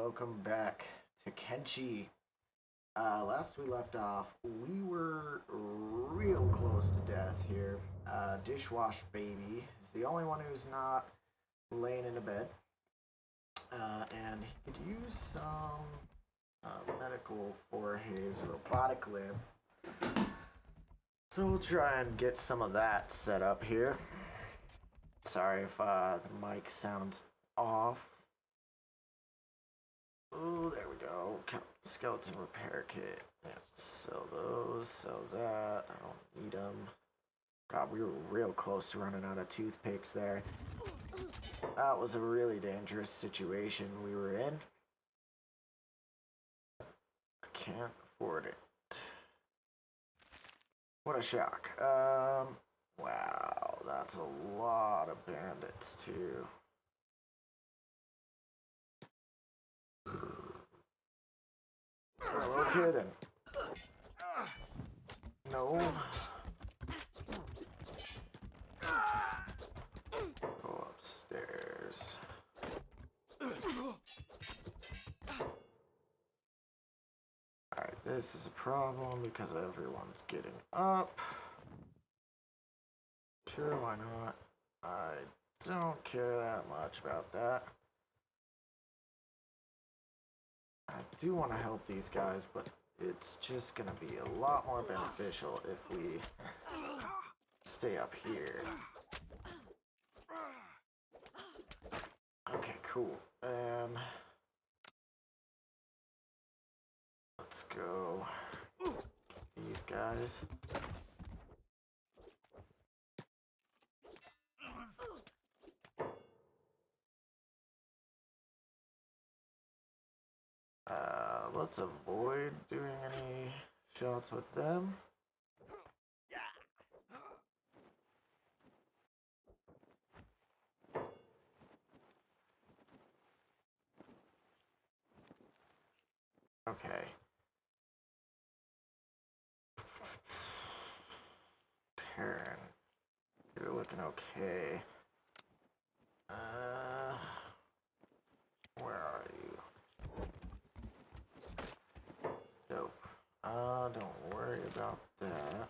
welcome back to Kenshi. Last we left off, we were real close to death here. Dishwash baby is the only one who's not laying in a bed, and he could use some medical for his robotic limb. So we'll try and get some of that set up here. Sorry if the mic sounds off. Oh, there we go. Skeleton repair kit. Yeah, sell those, sell that. I don't need them. God, we were real close to running out of toothpicks there. That was a really dangerous situation we were in. I can't afford it. What a shock. Wow, that's a lot of bandits too. No kidding. No. Go upstairs. Alright, this is a problem because everyone's getting up. Sure, why not? I don't care that much about that. I do want to help these guys, but it's just gonna be a lot more beneficial if we stay up here. Okay, cool. Let's go get these guys. Let's avoid doing any shots with them. Okay. Turn. You're looking okay. Where are you? Dope. Don't worry about that.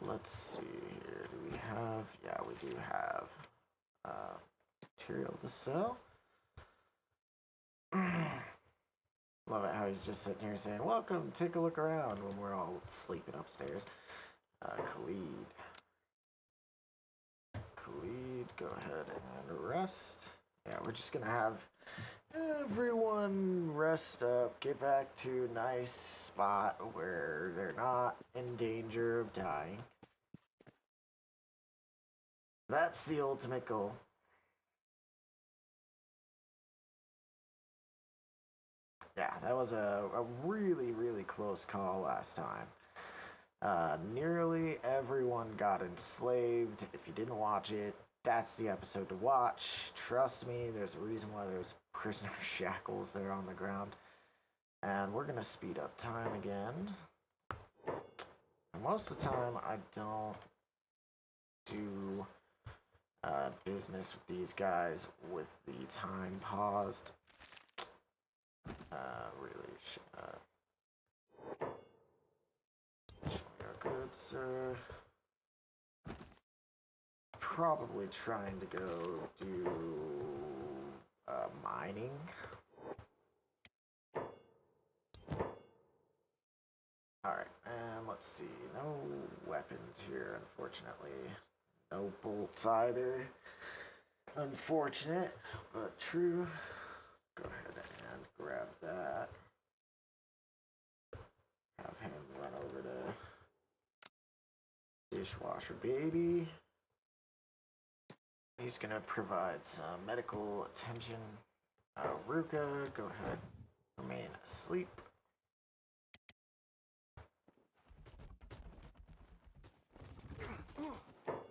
Let's see here. Do we have? Yeah, we do have material to sell. Love it how he's just sitting here saying, "Welcome, take a look around," when we're all sleeping upstairs. Khalid. Khalid, go ahead and rest. Yeah, we're just gonna have everyone rest up, get back to a nice spot where they're not in danger of dying. That's the ultimate goal. Yeah, that was a really, really close call last time. Nearly everyone got enslaved. If you didn't watch it, that's the episode to watch. Trust me, there's a reason why there's prisoner shackles there on the ground. And we're gonna speed up time again. And most of the time, I don't do business with these guys with the time paused. Really should show me our goods, sir. Probably trying to go do mining. Alright, and let's see. No weapons here, unfortunately. No bolts either. Unfortunate, but true. Go ahead and grab that. Have him run over to Dishwasher baby. He's gonna provide some medical attention. Ruka, go ahead. Remain asleep.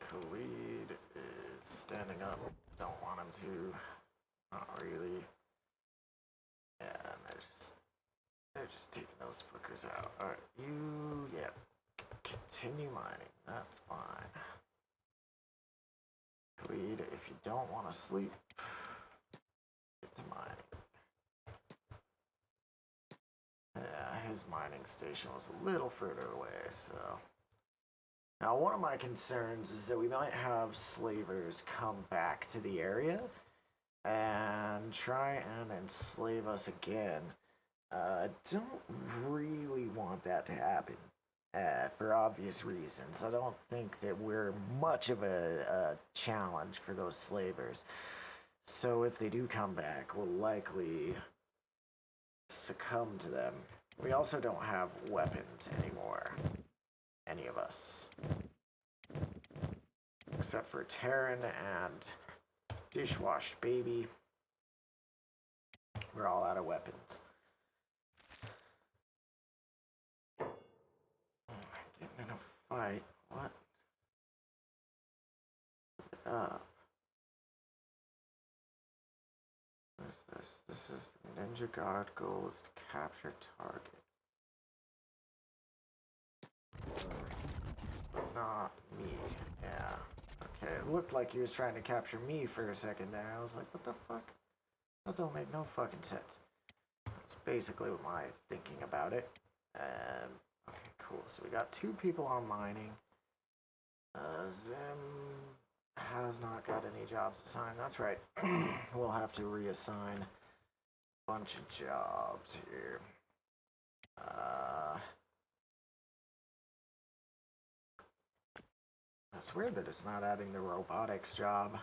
Khalid is standing up. Don't want him to. Not really. Yeah, they're just taking those fuckers out. Alright, yeah. Continue mining. That's fine. Khalid, if you don't want to sleep, his mining station was a little further away, so... Now, one of my concerns is that we might have slavers come back to the area and try and enslave us again. I don't really want that to happen, for obvious reasons. I don't think that we're much of a challenge for those slavers. So if they do come back, we'll likely succumb to them. We also don't have weapons anymore. Any of us. Except for Terran and Dishwashed Baby. We're all out of weapons. Getting in a fight. What? What is this? This is the Ninja Guard goal is to capture target. But not me. Yeah. Okay, it looked like he was trying to capture me for a second there. I was like, what the fuck? That don't make no fucking sense. That's basically what my thinking about it. Okay, cool. So we got 2 people on mining. Zim has not got any jobs assigned. That's right. We'll have to reassign a bunch of jobs here. It's weird that it's not adding the robotics job.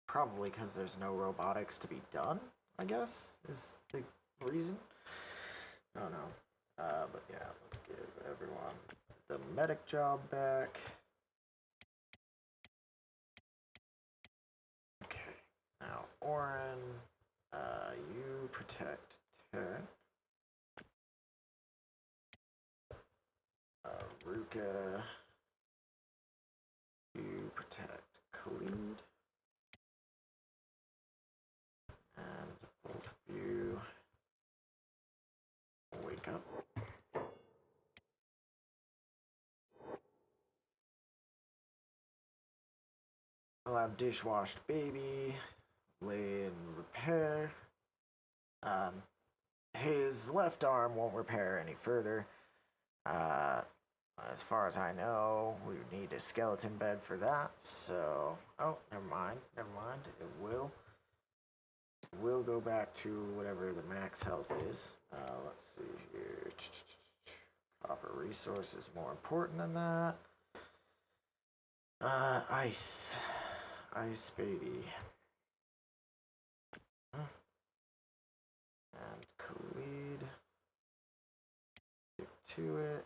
Probably because there's no robotics to be done, I guess, is the reason. I don't know. But yeah, let's give everyone the medic job back. Okay, now Oren, you protect Terran. Ruka, you protect Khalid. And both of you wake up. I'll have Dishwashed Baby lay in repair. His left arm won't repair any further. As far as I know, we need a skeleton bed for that, so... Oh, never mind. It will go back to whatever the max health is. Let's see here. Copper resource is more important than that. Ice. Ice baby. And Khalid. Stick to it.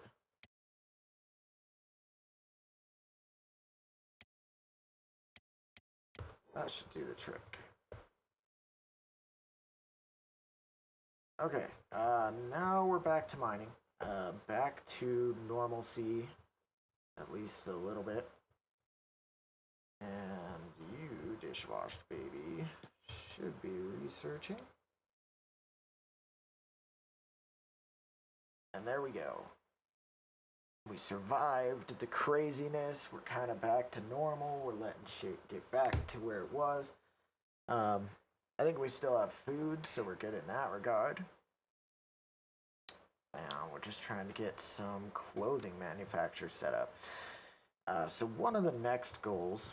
That should do the trick. Okay, now we're back to mining. Back to normalcy, at least a little bit. And you, Dishwashed Baby, should be researching. And there we go. We survived the craziness. We're kind of back to normal. We're letting shit get back to where it was. I think we still have food, so we're good in that regard. Now we're just trying to get some clothing manufacture set up. So one of the next goals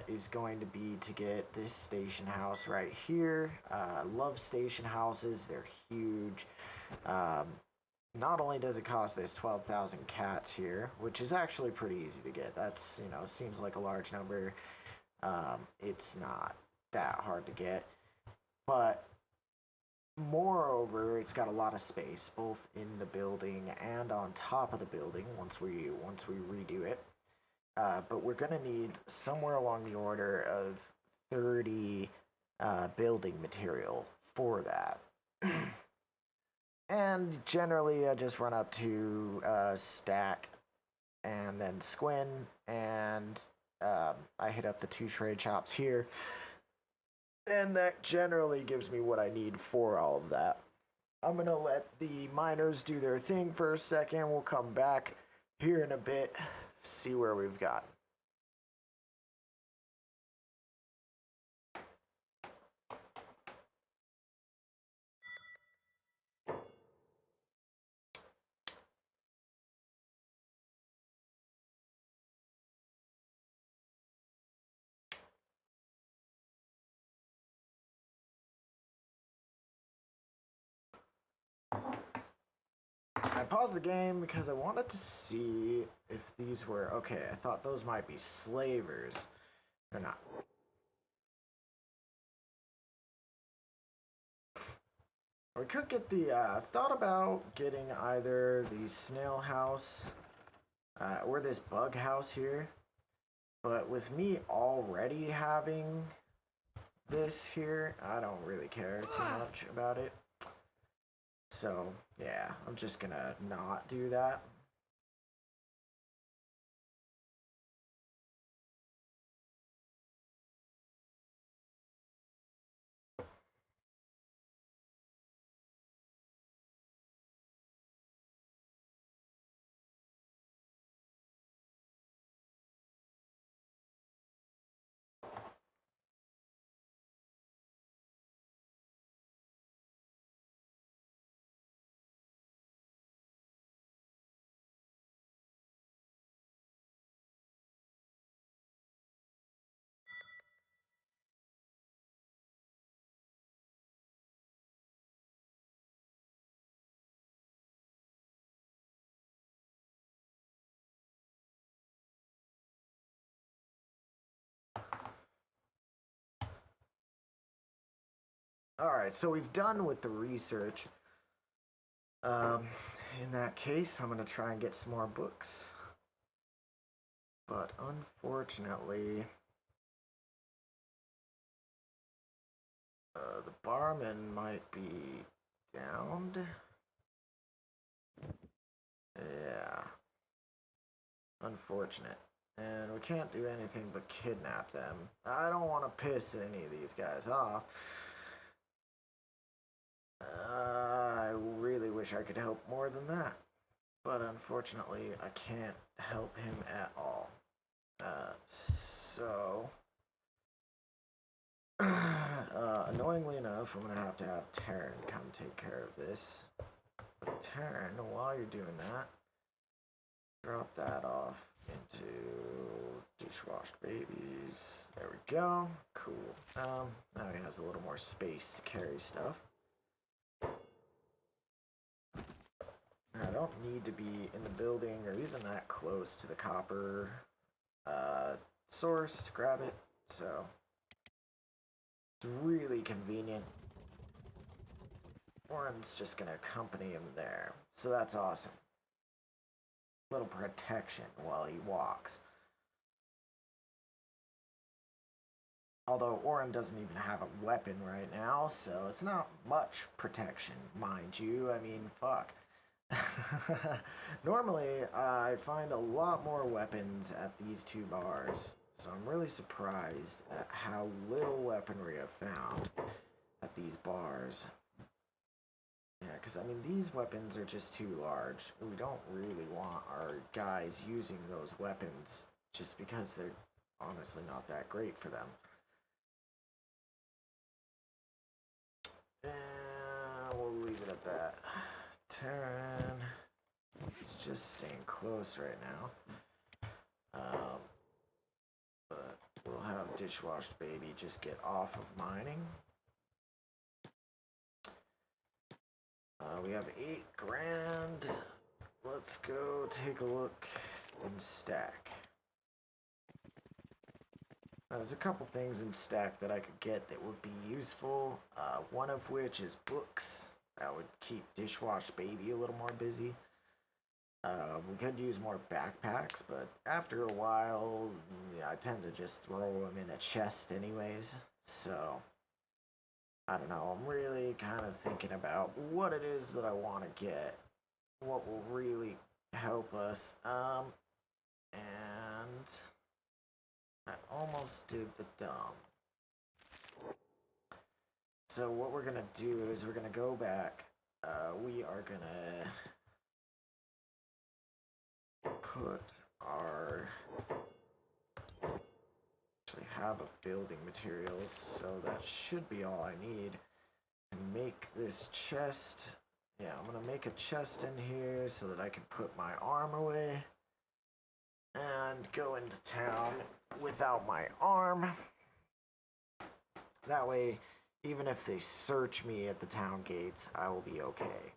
is going to be to get this station house right here. I love station houses. They're huge. Not only does it cost this 12,000 cats here, which is actually pretty easy to get. That's, seems like a large number. It's not that hard to get. But moreover, it's got a lot of space, both in the building and on top of the building once we redo it. But we're going to need somewhere along the order of 30 building material for that. And generally, I just run up to Stack and then Squin, and I hit up the 2 trade shops here. And that generally gives me what I need for all of that. I'm going to let the miners do their thing for a second. We'll come back here in a bit, see where we've got. paused the game because I wanted to see if these were... Okay, I thought those might be slavers. They're not. We could get the... I've thought about getting either the snail house or this bug house here. But with me already having this here, I don't really care too much about it. So, yeah, I'm just gonna not do that. Alright, so we've done with the research. In that case, I'm gonna try and get some more books. But unfortunately, the barman might be downed. Yeah. Unfortunate. And we can't do anything but kidnap them. I don't want to piss any of these guys off. I really wish I could help more than that. But unfortunately, I can't help him at all. Annoyingly enough, I'm gonna have Taryn come take care of this. But Taryn, while you're doing that, drop that off into dishwashed babies. There we go. Cool. Now he has a little more space to carry stuff. I don't need to be in the building or even that close to the copper source to grab it, so it's really convenient. Warren's just gonna accompany him there, so that's awesome. Little protection while he walks. Although Oren doesn't even have a weapon right now, so it's not much protection, mind you. I mean, fuck. Normally, I find a lot more weapons at these two bars, so I'm really surprised at how little weaponry I've found at these bars. Yeah, because I mean, these weapons are just too large. We don't really want our guys using those weapons just because they're honestly not that great for them. And we'll leave it at that. Taryn is just staying close right now. But we'll have dishwashed baby just get off of mining. We have 8 grand. Let's go take a look in stack. There's a couple things in stack that I could get that would be useful. One of which is books. That would keep dishwash baby a little more busy. We could use more backpacks, but after a while, yeah, I tend to just throw them in a chest anyways. So, I don't know. I'm really kind of thinking about what it is that I want to get. What will really help us. And I almost did the dumb. So what we're gonna do is we're gonna go back. We are gonna put our... actually have a building materials, so that should be all I need to make this chest. Yeah, I'm gonna make a chest in here so that I can put my arm away and go into town without my arm. That way, even if they search me at the town gates, I will be okay.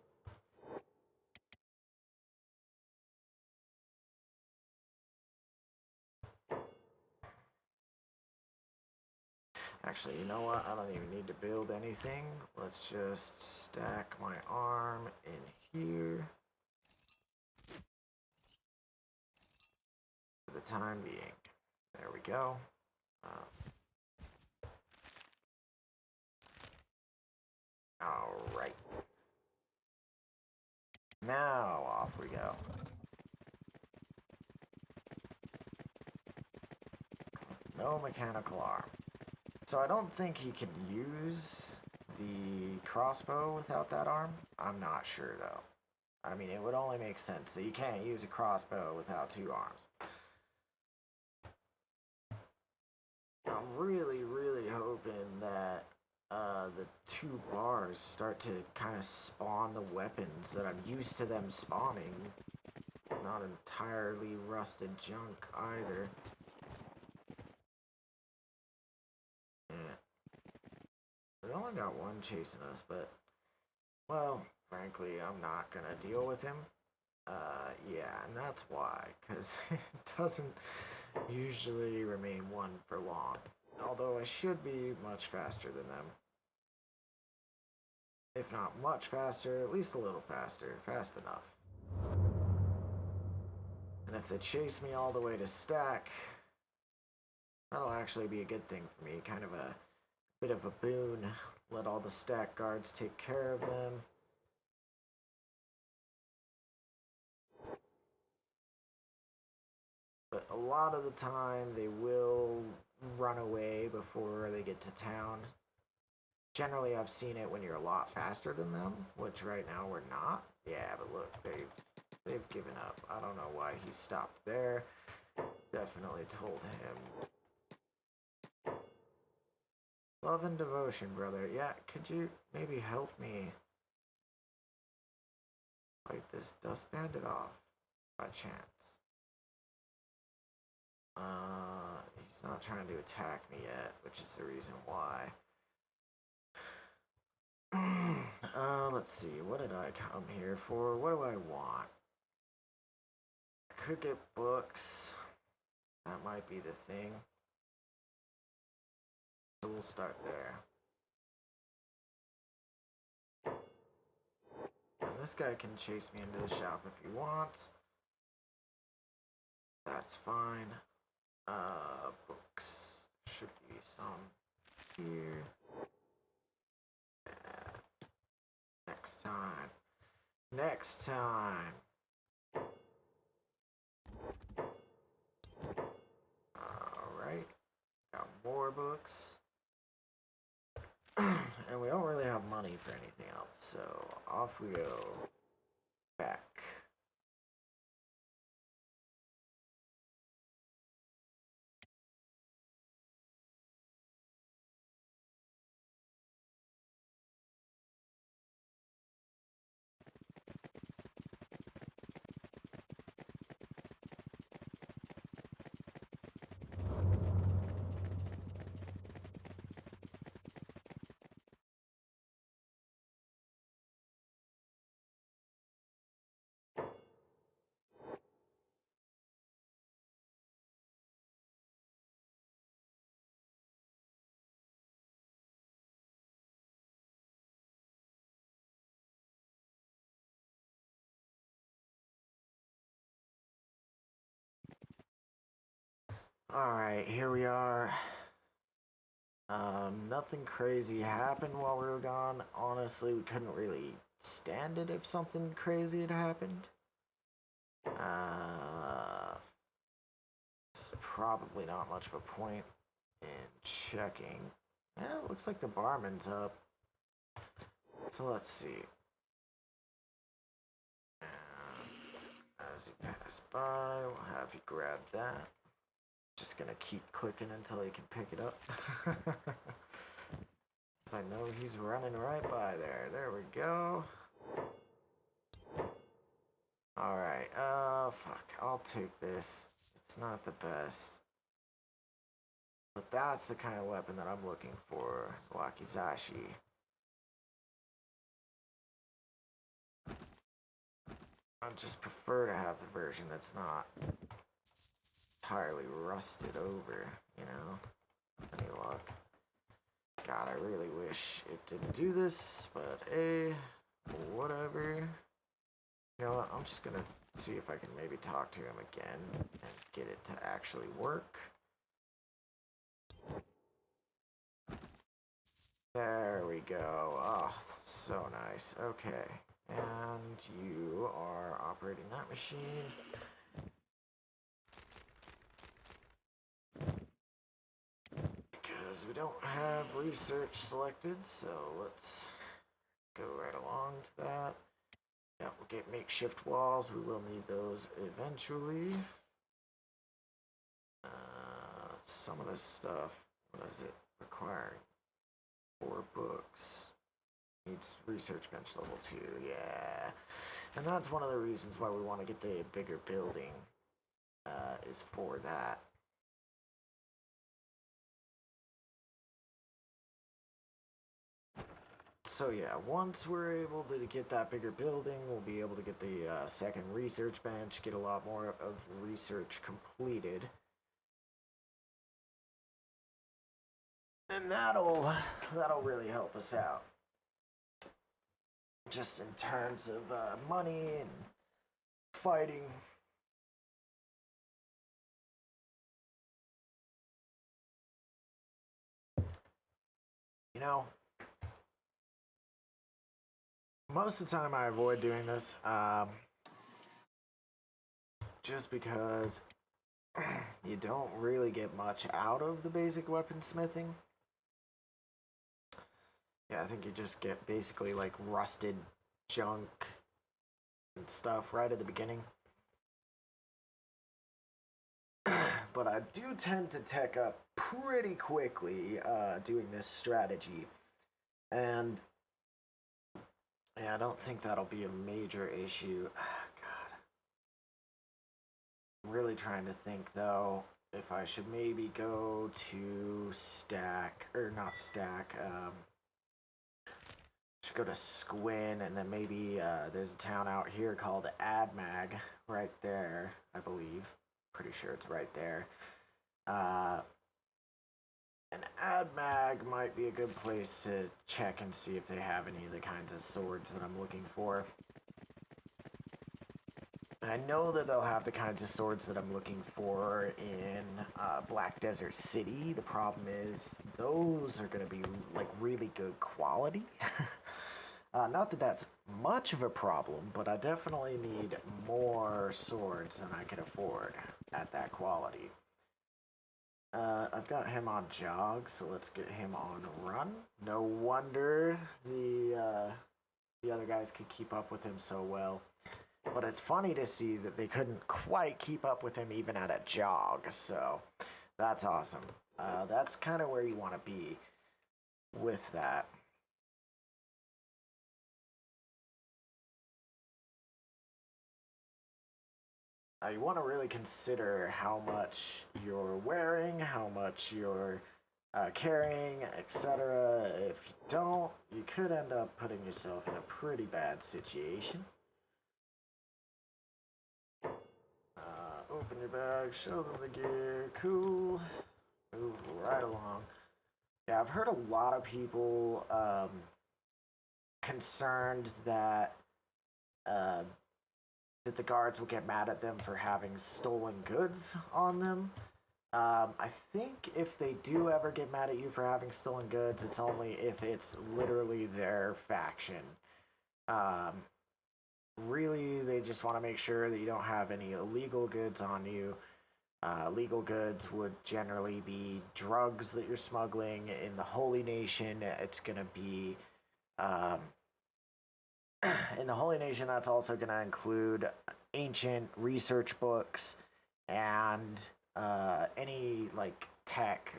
Actually, you know what? I don't even need to build anything. Let's just stack my arm in here for the time being. There we go. Alright. Now off we go. No mechanical arm. So I don't think he can use the crossbow without that arm. I'm not sure though. I mean, it would only make sense that you can't use a crossbow without two arms. I'm really, really hoping that the two bars start to kind of spawn the weapons that I'm used to them spawning. Not entirely rusted junk either. We only got one chasing us, but, well, frankly, I'm not gonna deal with him. Yeah, and that's why, because it doesn't usually remain one for long. Although I should be much faster than them. If not much faster, at least a little faster. Fast enough. And if they chase me all the way to stack, that'll actually be a good thing for me. Kind of a bit of a boon. Let all the stack guards take care of them. But a lot of the time they will run away before they get to town. Generally, I've seen it when you're a lot faster than them, which right now we're not. Yeah, but look, they've given up. I don't know why he stopped there. Definitely told him. Love and devotion, brother. Yeah, could you maybe help me fight this dust bandit off by chance? He's not trying to attack me yet, which is the reason why. Let's see, what did I come here for? What do I want? I could get books. That might be the thing. So we'll start there. And this guy can chase me into the shop if he wants. That's fine. Books. Should be some here. Next time. Next time. Alright. Got more books. And we don't really have money for anything else, so off we go. Back. Alright, here we are. Nothing crazy happened while we were gone. Honestly, we couldn't really stand it if something crazy had happened. It's probably not much of a point in checking. Yeah, it looks like the barman's up. So let's see. And as you pass by, we'll have you grab that. Just gonna keep clicking until he can pick it up. Cause I know he's running right by there. There we go. Alright, fuck. I'll take this. It's not the best. But that's the kind of weapon that I'm looking for. Wakizashi. I just prefer to have the version that's not entirely rusted over, you know? Any luck? God, I really wish it didn't do this, but whatever. You know what, I'm just gonna see if I can maybe talk to him again and get it to actually work. There we go. Oh, so nice. Okay. And you are operating that machine. Because we don't have research selected, so let's go right along to that. Yeah, we'll get makeshift walls. We will need those eventually. Some of this stuff, what is it requiring? 4 books. Needs research bench level 2, yeah. And that's one of the reasons why we want to get the bigger building, is for that. So yeah, once we're able to get that bigger building, we'll be able to get the second research bench, get a lot more of the research completed. And that'll really help us out. Just in terms of money and fighting. You know, most of the time I avoid doing this, just because you don't really get much out of the basic weaponsmithing. Yeah, I think you just get basically like rusted junk and stuff right at the beginning. But I do tend to tech up pretty quickly doing this strategy. And yeah, I don't think that'll be a major issue. God. I'm really trying to think though if I should maybe go to stack, or not stack, should go to Squin, and then maybe there's a town out here called Admag right there, I believe. Pretty sure it's right there. And Admag might be a good place to check and see if they have any of the kinds of swords that I'm looking for. And I know that they'll have the kinds of swords that I'm looking for in Black Desert City. The problem is those are going to be like really good quality. Not that that's much of a problem, but I definitely need more swords than I can afford at that quality. I've got him on jog, so let's get him on run. No wonder the other guys could keep up with him so well. But it's funny to see that they couldn't quite keep up with him even at a jog, so that's awesome. That's kind of where you want to be with that. You want to really consider how much you're wearing, how much you're carrying, etc. If you don't, you could end up putting yourself in a pretty bad situation. Open your bag, show them the gear, cool. Move right along. Yeah, I've heard a lot of people concerned that that the guards will get mad at them for having stolen goods on them. I think if they do ever get mad at you for having stolen goods, it's only if it's literally their faction. Really, they just want to make sure that you don't have any illegal goods on you. Legal goods would generally be drugs that you're smuggling. In the Holy Nation, it's going to be... in the Holy Nation, that's also going to include ancient research books and any like tech,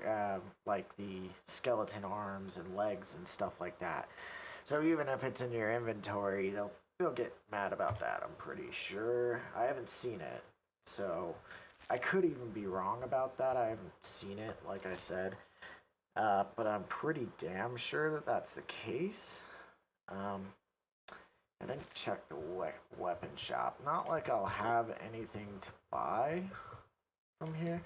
like the skeleton arms and legs and stuff like that. So even if it's in your inventory, they'll get mad about that, I'm pretty sure. I haven't seen it, so I could even be wrong about that. I haven't seen it, like I said. But I'm pretty damn sure that that's the case. I didn't check the weapon shop. Not like I'll have anything to buy from here.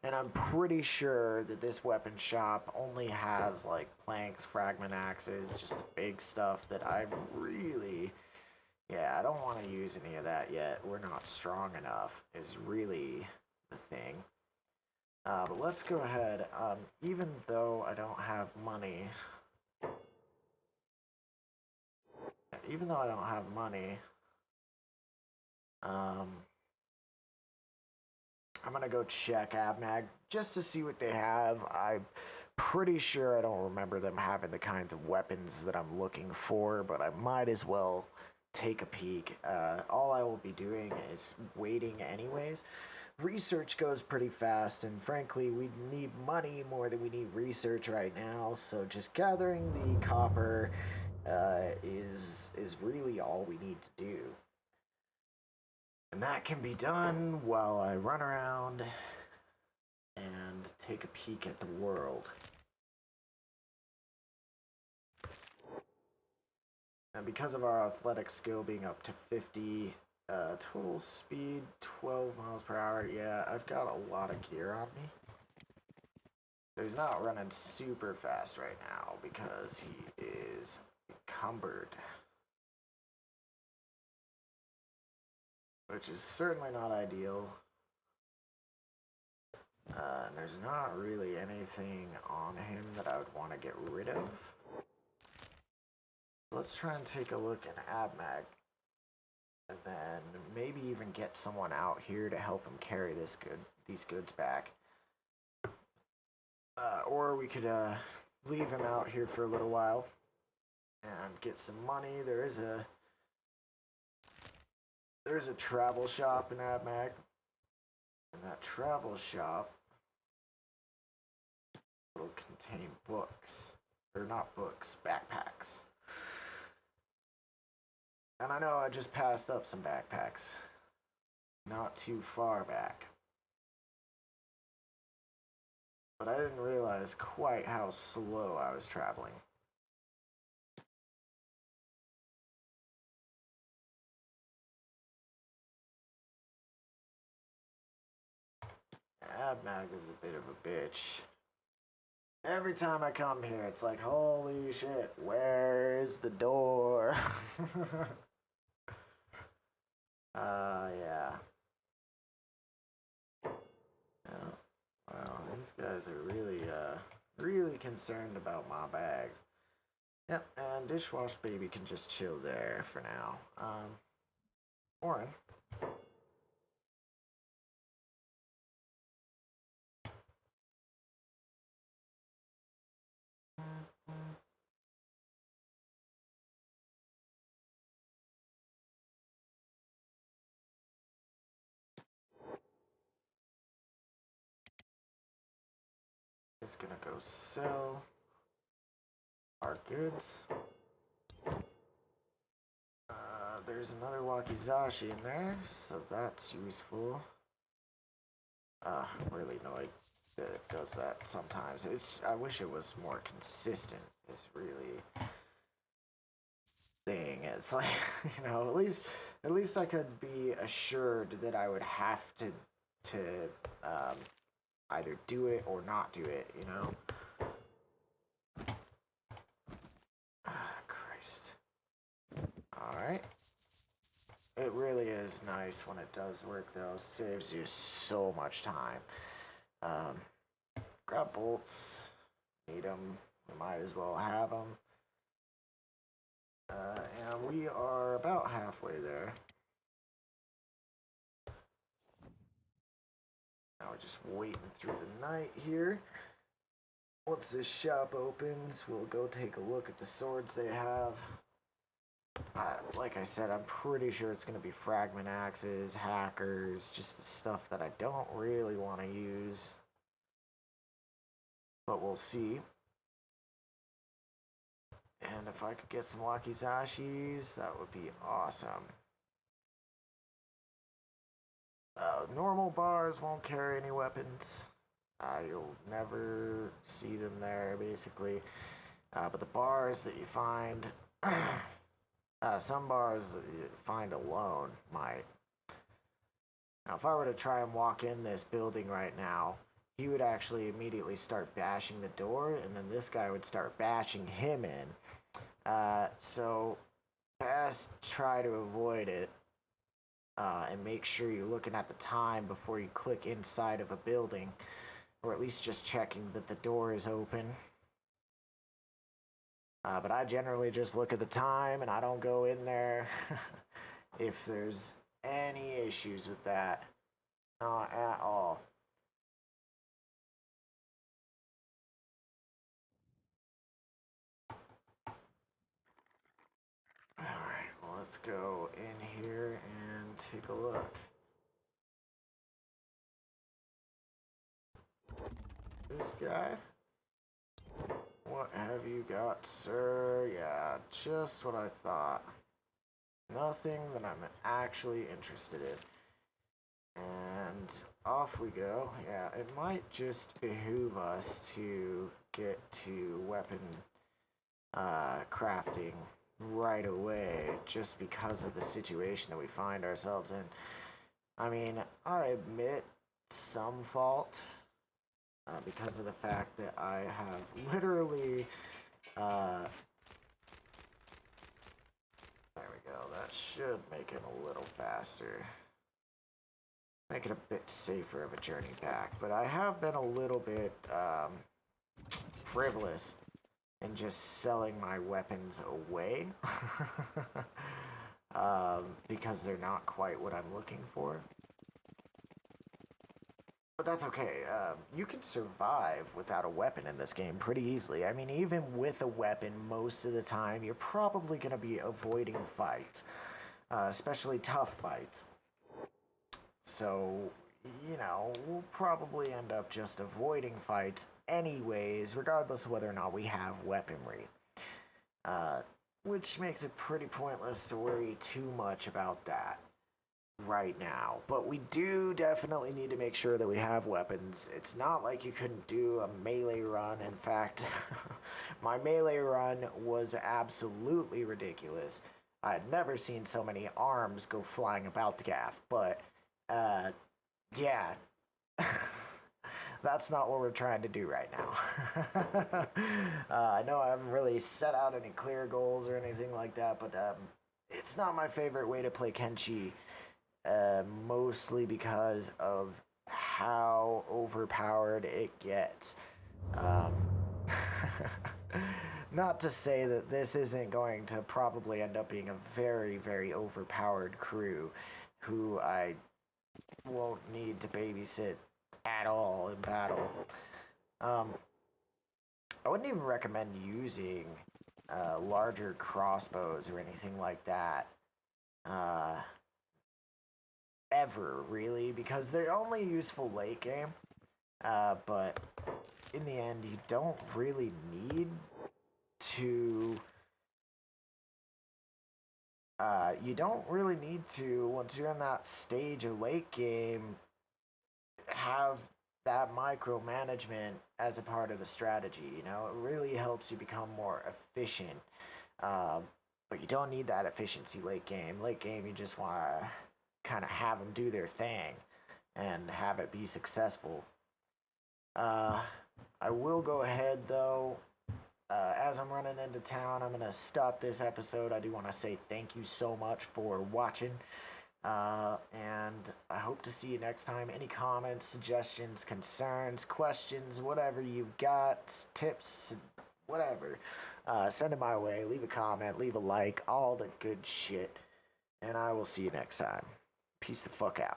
And I'm pretty sure that this weapon shop only has like planks, fragment axes, just the big stuff that I really, yeah, I don't want to use any of that yet. We're not strong enough is really the thing. But let's go ahead. Even though I don't have money, um, I'm gonna go check Abnag just to see what they have. I'm pretty sure I don't remember them having the kinds of weapons that I'm looking for, but I might as well take a peek. All I will be doing is waiting anyways. Research goes pretty fast, and frankly, we need money more than we need research right now, so just gathering the copper is really all we need to do. And that can be done while I run around and take a peek at the world. And because of our athletic skill being up to 50, total speed 12 miles per hour, yeah, I've got a lot of gear on me. So he's not running super fast right now because he is encumbered. Which is certainly not ideal. And there's not really anything on him that I would want to get rid of. Let's try and take a look at Abmag. And then maybe even get someone out here to help him carry these goods back. Or we could leave him out here for a little while and get some money. There's a travel shop in Abmag. And that travel shop will contain books. Or not books, backpacks. And I know I just passed up some backpacks. Not too far back. But I didn't realize quite how slow I was traveling. Abmag is a bit of a bitch. Every time I come here, it's like, holy shit, where's the door? Yeah. Yeah. Wow, these guys are really concerned about my bags. Yep, and Dishwash Baby can just chill there for now. Orin. Just gonna go sell our goods. There's another Wakizashi in there, so that's useful. Really annoyed that it does that sometimes. I wish it was more consistent. It's really thing. It's like, at least I could be assured that I would have to either do it or not do it, Christ. Alright. It really is nice when it does work, though. Saves you so much time. Grab bolts. Need them. We might as well have them. And we are about halfway there. Now we're just waiting through the night here. Once this shop opens, we'll go take a look at the swords they have. Like I said, I'm pretty sure it's going to be fragment axes, hackers, just the stuff that I don't really want to use. But we'll see. And if I could get some Wakizashis, that would be awesome. Normal bars won't carry any weapons. You'll never see them there, basically. But the bars that you find, some bars that you find alone might. Now, if I were to try and walk in this building right now, he would actually immediately start bashing the door, and then this guy would start bashing him in. So best try to avoid it, and make sure you're looking at the time before you click inside of a building, or at least just checking that the door is open. But I generally just look at the time and I don't go in there if there's any issues with that. Not at all. Alright, well, let's go in here and take a look. This guy? What have you got, sir? Yeah, just what I thought. Nothing that I'm actually interested in. And off we go. Yeah, it might just behoove us to get to weapon crafting right away, just because of the situation that we find ourselves in. I mean, I admit some fault, because of the fact that I have literally, there we go, that should make it a little faster. Make it a bit safer of a journey back, but I have been a little bit, frivolous in just selling my weapons away, because they're not quite what I'm looking for. But that's okay. You can survive without a weapon in this game pretty easily. I mean, even with a weapon, most of the time, you're probably going to be avoiding fights, especially tough fights. So, you know, we'll probably end up just avoiding fights anyways, regardless of whether or not we have weaponry. Which makes it pretty pointless to worry too much about that right now, but we do definitely need to make sure that we have weapons. It's not like you couldn't do a melee run. In fact, my melee run was absolutely ridiculous. I had never seen so many arms go flying about the gaff, but yeah, that's not what we're trying to do right now. I know I haven't really set out any clear goals or anything like that, but it's not my favorite way to play Kenshi. Mostly because of how overpowered it gets. Not to say that this isn't going to probably end up being a very, very overpowered crew who I won't need to babysit at all in battle. I wouldn't even recommend using larger crossbows or anything like that. Ever, really, because they're only useful late game, but in the end, you don't really need to, once you're in that stage of late game, have that micromanagement as a part of the strategy, you know? It really helps you become more efficient, but you don't need that efficiency late game. Late game, you just want to kind of have them do their thing and have it be successful. I will go ahead though, as I'm running into town, I'm gonna stop this episode. I do want to say thank you so much for watching, and I hope to see you next time. Any comments, suggestions, concerns, questions, whatever you've got, tips, whatever, send it my way. Leave a comment, leave a like, all the good shit, and I will see you next time. Peace the fuck out.